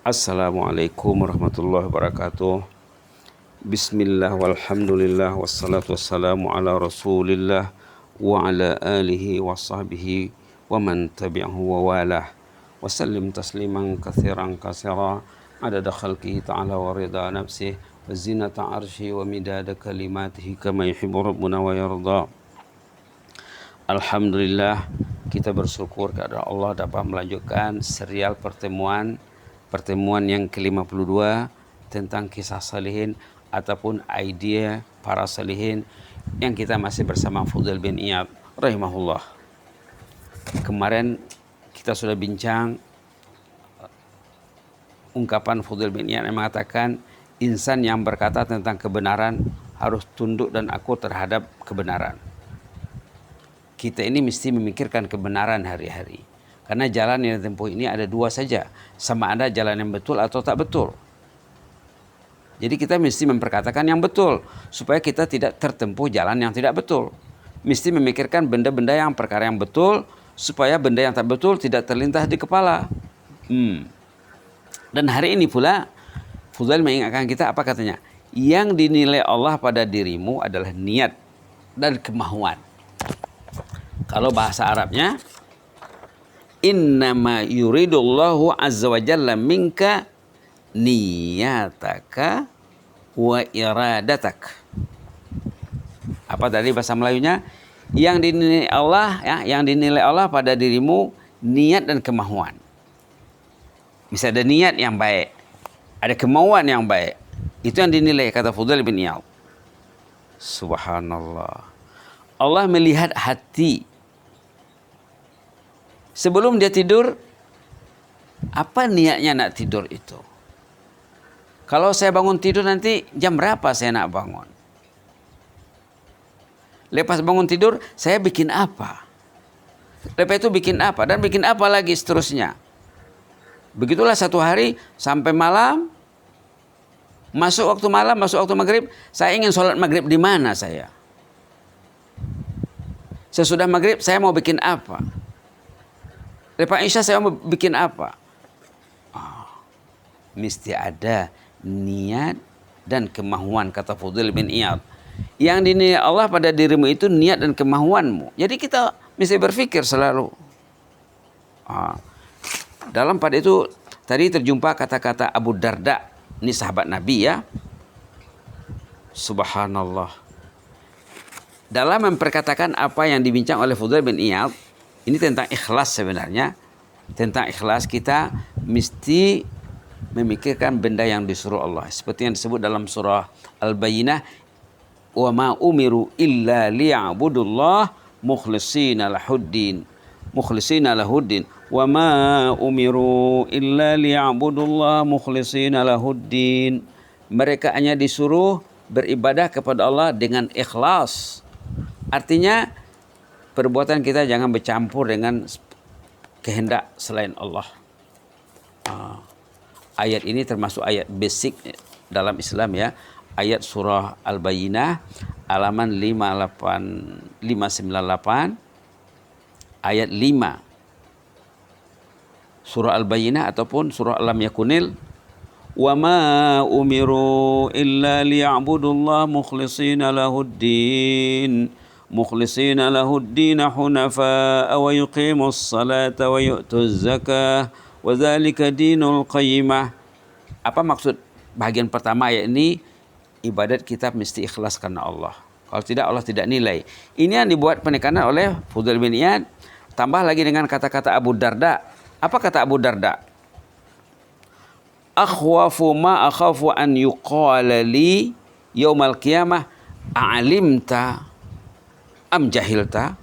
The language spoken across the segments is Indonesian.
Assalamualaikum warahmatullahi wabarakatuh. Bismillah walhamdulillah wassalatu wassalamu ala rasulillah wa ala alihi wa sahbihi wa man tabi'ahu wa walah wa sallim tasliman kathiran kasira adada khalqihi ta'ala wa rida nafsih wa zinata arshi wa midada kalimatihi kama yuhibbu rabbuna wa yarda. Alhamdulillah, kita bersyukur kepada Allah dapat melanjutkan serial pertemuan yang ke-52 tentang kisah salihin ataupun idea para salihin yang kita masih bersama Fudail bin Iyad rahimahullah. Kemarin kita sudah bincang ungkapan Fudail bin Iyad yang mengatakan insan yang berkata tentang kebenaran harus tunduk dan akur terhadap kebenaran. Kita ini mesti memikirkan kebenaran hari-hari. Karena jalan yang ditempuh ini ada dua saja. Sama ada jalan yang betul atau tak betul. Jadi kita mesti memperkatakan yang betul. Supaya kita tidak tertempuh jalan yang tidak betul. Mesti memikirkan benda-benda yang perkara yang betul. Supaya benda yang tak betul tidak terlintas di kepala. Dan hari ini pula Fudail mengingatkan kita apa katanya? Yang dinilai Allah pada dirimu adalah niat dan kemahuan. Kalau bahasa Arabnya, innama yuridullahu azza wa jalla minka niyataka wa iradatak. Apa tadi bahasa Melayunya? Yang dinilai Allah, yang dinilai Allah pada dirimu niat dan kemahuan. Bisa ada niat yang baik, ada kemauan yang baik. Itu yang dinilai, kata Fudail bin Iyad. Subhanallah. Allah melihat hati. Sebelum dia tidur, apa niatnya nak tidur itu? Kalau saya bangun tidur nanti jam berapa saya nak bangun? Lepas bangun tidur, saya bikin apa? Lepas itu bikin apa? Dan bikin apa lagi seterusnya? Begitulah satu hari sampai malam. Masuk waktu malam, masuk waktu maghrib. Saya ingin sholat maghrib di mana saya? Sesudah maghrib saya mau bikin apa? Lepas Isya saya mau bikin apa? Mesti ada niat dan kemahuan, kata Fudail bin Iyad. Yang dinilai Allah pada dirimu itu niat dan kemahuanmu. Jadi kita mesti berpikir selalu. Dalam pada itu tadi terjumpa kata-kata Abu Darda. Ini sahabat Nabi ya. Subhanallah. Dalam memperkatakan apa yang dibincang oleh Fudail bin Iyad, ini tentang ikhlas sebenarnya. Tentang ikhlas kita mesti memikirkan benda yang disuruh Allah. Seperti yang disebut dalam surah Al-Bayyinah. Wa ma umiru illa liya'budullah mukhlishina lahuddin. Mukhlishina lahuddin. Wa ma umiru illa liya'budullah mukhlishina lahuddin. Mereka hanya disuruh beribadah kepada Allah dengan ikhlas. Artinya perbuatan kita jangan bercampur dengan kehendak selain Allah. Ayat ini termasuk ayat basic dalam Islam ya. Ayat surah Al-Bayyinah halaman 598 ayat 5. Surah Al-Bayyinah ataupun surah Alam Yakunil. Wa ma umiru illa liya'budullah mukhlishina lahuddin. Mukhlisina lahuddina hunafa'a wa yuqimus salata wa yu'tuz zakah wa dzalika dinul qayyimah. Apa maksud bahagian pertama ayat ini? Ibadat kita mesti ikhlas karena Allah. Kalau tidak, Allah tidak nilai. Ini yang dibuat penekanan oleh Fudail bin Iyad. Tambah lagi dengan kata-kata Abu Darda. Apa kata Abu Darda? Akhwafu ma akhafu an yuqala li yaumal qiyamah a'limta am jahilta?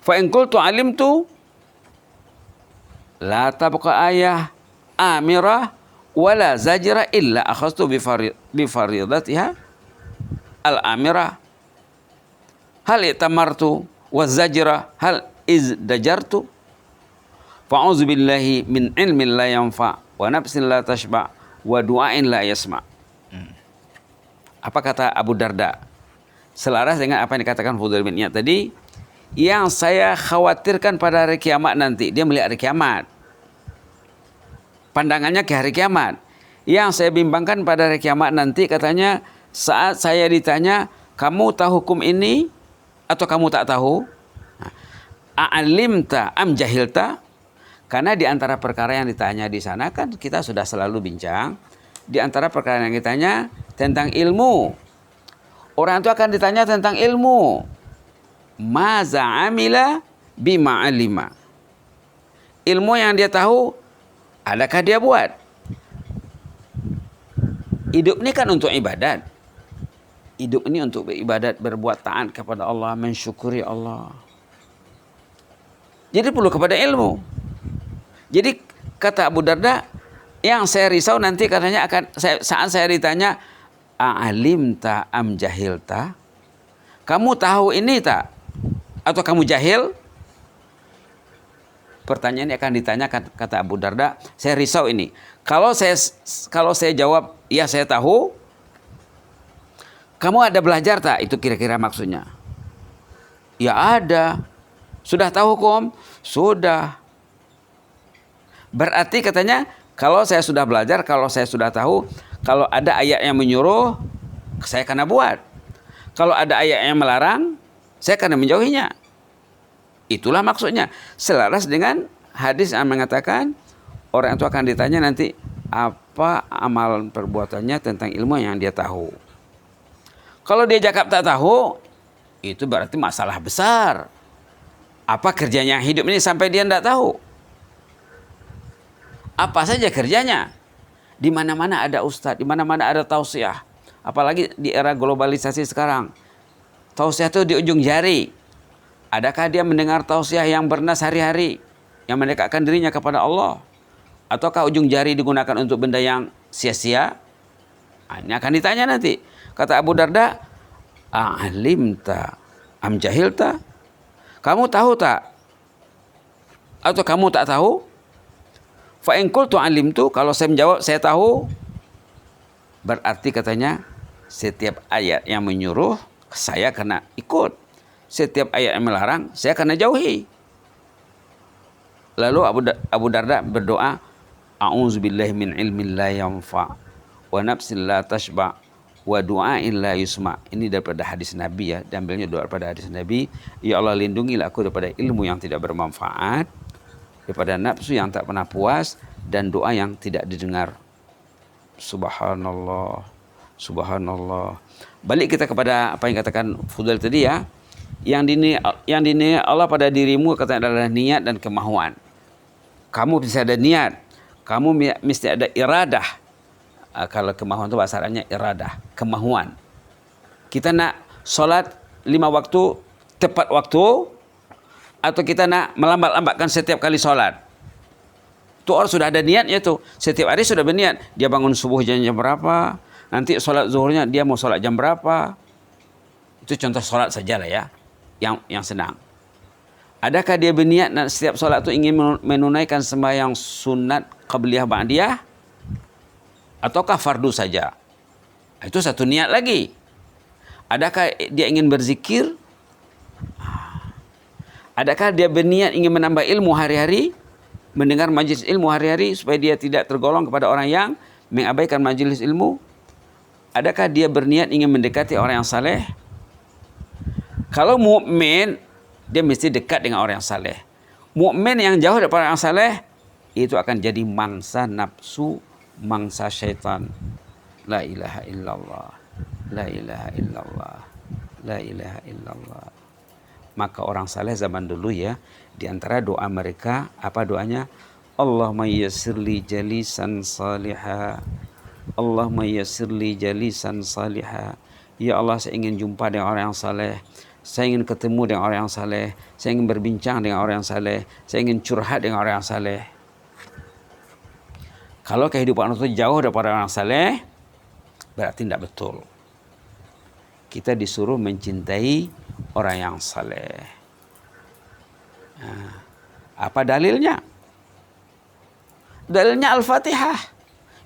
Fa in qultu alimtu la tabqa ayah amirah wala zajra illa akhadtu bi faridatiha al amirah hal itamartu wa zajra hal izdajartu fa'udzu billahi min ilmin la yanfa wa nafsin la tashba wa du'ain la yasma. Apa kata Abu Darda? Selaras dengan apa yang dikatakan Fudail bin Iyad tadi, yang saya khawatirkan pada hari kiamat nanti. Dia melihat hari kiamat. pandangannya ke hari kiamat. Yang saya bimbangkan pada hari kiamat nanti katanya saat saya ditanya, kamu tahu hukum ini atau kamu tak tahu? A'alimta am jahilta? Karena di antara perkara yang ditanya di sana kan kita sudah selalu bincang. Di antara perkara yang ditanya tentang ilmu. Orang itu akan ditanya tentang ilmu. Maza amila bima alima. Ilmu yang dia tahu, adakah dia buat? Hidup ini kan untuk ibadat. Hidup ini untuk beribadat, berbuat taat kepada Allah, mensyukuri Allah. Jadi perlu kepada ilmu. Jadi kata Abu Darda, yang saya risau nanti katanya saat saya ditanya, a'alimta am jahilta? Kamu tahu ini tak? Atau kamu jahil? Pertanyaan ini akan ditanya kata Abu Darda, saya risau ini. Kalau saya jawab, ya saya tahu. Kamu ada belajar tak? Itu kira-kira maksudnya. Ya ada. Sudah tahu hukum? Sudah. Berarti katanya, kalau saya sudah belajar, kalau saya sudah tahu, kalau ada ayat yang menyuruh, saya akan buat. Kalau ada ayat yang melarang, saya akan menjauhinya. Itulah maksudnya. Selaras dengan hadis yang mengatakan, orang itu akan ditanya nanti, apa amalan perbuatannya tentang ilmu yang dia tahu. Kalau dia cakap tak tahu, itu berarti masalah besar. Apa kerjanya hidup ini sampai dia tidak tahu? Apa saja kerjanya? Di mana-mana ada ustadz, di mana-mana ada tausiah. Apalagi di era globalisasi sekarang. Tausiah itu di ujung jari. Adakah dia mendengar tausiah yang bernas hari-hari, yang mendekatkan dirinya kepada Allah? Ataukah ujung jari digunakan untuk benda yang sia-sia? Ini akan ditanya nanti. Kata Abu Darda, a'alimta am jahilta? Kamu tahu tak? Atau kamu tak tahu? Fa in qultu alimtu, kalau saya menjawab saya tahu, berarti katanya setiap ayat yang menyuruh saya kena ikut. Setiap ayat yang melarang saya kena jauhi. Lalu Abu Darda berdoa, a'udzubillahi min ilmin la yanfa wa nafsin la tashba wa du'ain la yusma. Ini daripada hadis Nabi ya, diambilnya doa daripada hadis Nabi. Ya Allah, lindungilah aku daripada ilmu yang tidak bermanfaat, daripada nafsu yang tak pernah puas, dan doa yang tidak didengar. Subhanallah, subhanallah. Balik kita kepada apa yang katakan Fudail tadi ya. Yang dinilai Allah pada dirimu katanya adalah niat dan kemahuan. Kamu bisa ada niat, kamu mesti ada iradah. Kalau kemahuan itu bahasa Arabnya iradah, kemahuan. Kita nak solat 5 waktu tepat waktu, atau kita nak melambat-lambatkan setiap kali solat. Itu orang sudah ada niatnya tuh. Setiap hari sudah berniat. Dia bangun subuh jam berapa, nanti solat zuhurnya dia mau solat jam berapa. Itu contoh solat sajalah ya, yang senang. Adakah dia berniat setiap solat itu ingin menunaikan sembahyang sunat qabliyah ba'diyah, ataukah fardu saja? Itu satu niat lagi. Adakah dia ingin berzikir? Adakah dia berniat ingin menambah ilmu hari-hari, mendengar majlis ilmu hari-hari supaya dia tidak tergolong kepada orang yang mengabaikan majlis ilmu? Adakah dia berniat ingin mendekati orang yang saleh? Kalau mukmin, dia mesti dekat dengan orang yang saleh. Mukmin yang jauh daripada orang yang saleh, itu akan jadi mangsa nafsu, mangsa syaitan. La ilaha illallah, la ilaha illallah, la ilaha illallah. Maka orang saleh zaman dulu ya, di antara doa mereka, apa doanya? Allahumma yassirli jalisan salihah, Allahumma yassirli jalisan salihah. Ya Allah, saya ingin jumpa dengan orang yang saleh. Saya ingin ketemu dengan orang yang saleh. Saya ingin berbincang dengan orang yang saleh. Saya ingin curhat dengan orang yang saleh. Kalau kehidupan itu jauh daripada orang yang saleh, berarti tidak betul. Kita disuruh mencintai orang yang saleh. Nah, apa dalilnya? Dalilnya Al-Fatihah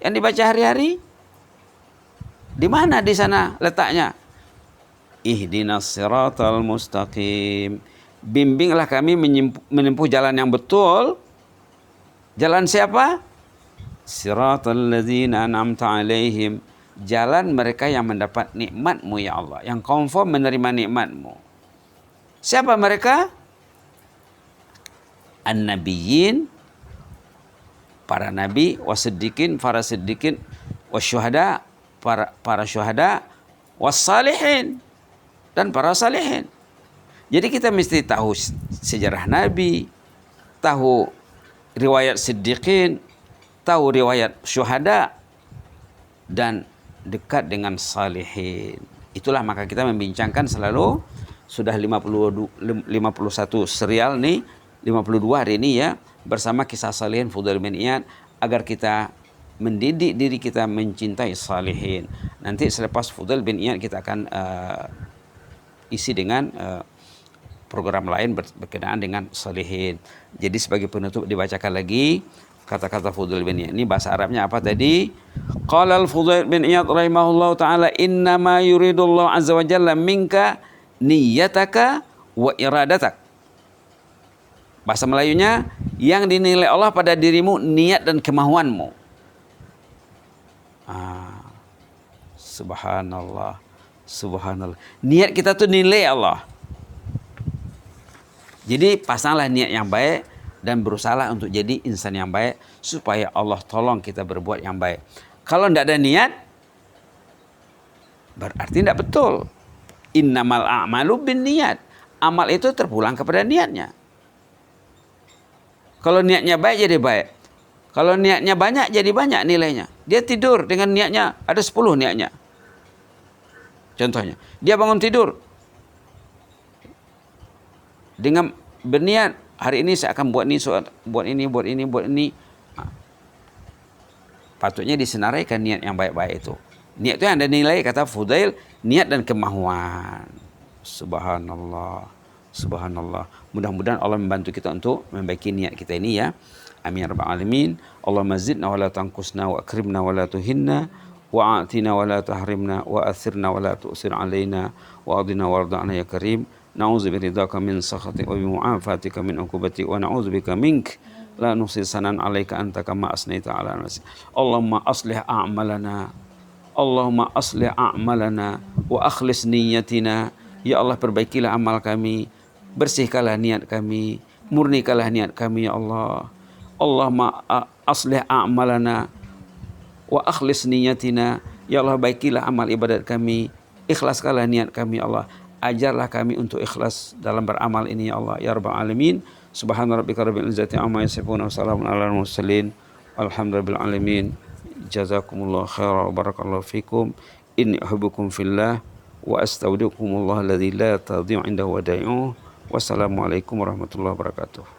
yang dibaca hari-hari. Di mana di sana letaknya? Ihdinas siratal mustaqim. Bimbinglah kami menempuh jalan yang betul. Jalan siapa? Siratal ladzina an'amta 'alaihim, jalan mereka yang mendapat nikmat-Mu ya Allah, yang confirm menerima nikmat-Mu. Siapa mereka? An-nabiyyin, para nabi, wasiddiqin, para siddiqin, wasyuhada, para syuhada, wassalihin, dan para salihin. Jadi kita mesti tahu sejarah nabi, tahu riwayat siddiqin, tahu riwayat syuhada, dan dekat dengan salihin. Itulah maka kita membincangkan selalu, sudah 51 serial nih, 52 hari ini ya, bersama kisah salihin Fudail bin Iyad, agar kita mendidik diri kita mencintai salihin. Nanti selepas Fudail bin Iyad kita akan isi dengan program lain berkenaan dengan salihin. Jadi sebagai penutup dibacakan lagi kata-kata Fudail bin Iyad. Ini bahasa Arabnya apa tadi? Qala al-Fudail bin Iyad rahimahullahu taala, innama yuridullahu azza wa jalla minka niyataka wa iradatak. Bahasa Melayunya, yang dinilai Allah pada dirimu niat dan kemauanmu. Subhanallah, subhanallah. Niat kita tuh nilai Allah. Jadi pasanglah niat yang baik dan berusahalah untuk jadi insan yang baik supaya Allah tolong kita berbuat yang baik. Kalau tidak ada niat, berarti tidak betul. Innamal a'malu bin niat. Amal itu terpulang kepada niatnya. Kalau niatnya baik jadi baik. Kalau niatnya banyak jadi banyak nilainya. Dia tidur dengan niatnya ada 10 niatnya. Contohnya, dia bangun tidur dengan berniat, hari ini saya akan buat ini, buat ini. Patutnya disenaraikan niat yang baik-baik itu. Niat itu yang ada nilai, kata Fudail, niat dan kemauan. Subhanallah, subhanallah. Mudah-mudahan Allah membantu kita untuk membaiki niat kita ini ya. Amin ya rabbal alamin. Allahumma zidna wa la tanqusna wa akrimna wa la tuhinna wa a'tina wa la tahrimna wa athirna wa la tu'sir alaina wa adina warda'na ya karim. Na'udzu biridhaka min sakhatik wa bimu'afatika min uqubatik wa na'udzu bika mink la nuhsi sanan 'alaika anta kama asnaita 'ala nafsik. Allahumma aslih a'malana, Allahumma aslih a'malana wa akhlis niyyatina. Ya Allah, perbaikilah amal kami, bersihkanlah niat kami, murnikanlah niat kami ya Allah. Allahumma aslih a'malana wa akhlis niyyatina. Ya Allah, baikilah amal ibadat kami, ikhlaskanlah niat kami ya Allah. Ajarlah kami untuk ikhlas dalam beramal ini ya Allah ya rabbal alamin. Subhana rabbika rabbil izzati amma yasifun wa salamun alal mursalin alhamdulillahi alamin. Jazakumullah khairan wa barakallahu fikum. Inni uhibbukum fillah wa astaudiukumullah alladzi la tadhi'u indahu wadai'uh. Wassalamualaikum warahmatullahi wabarakatuh.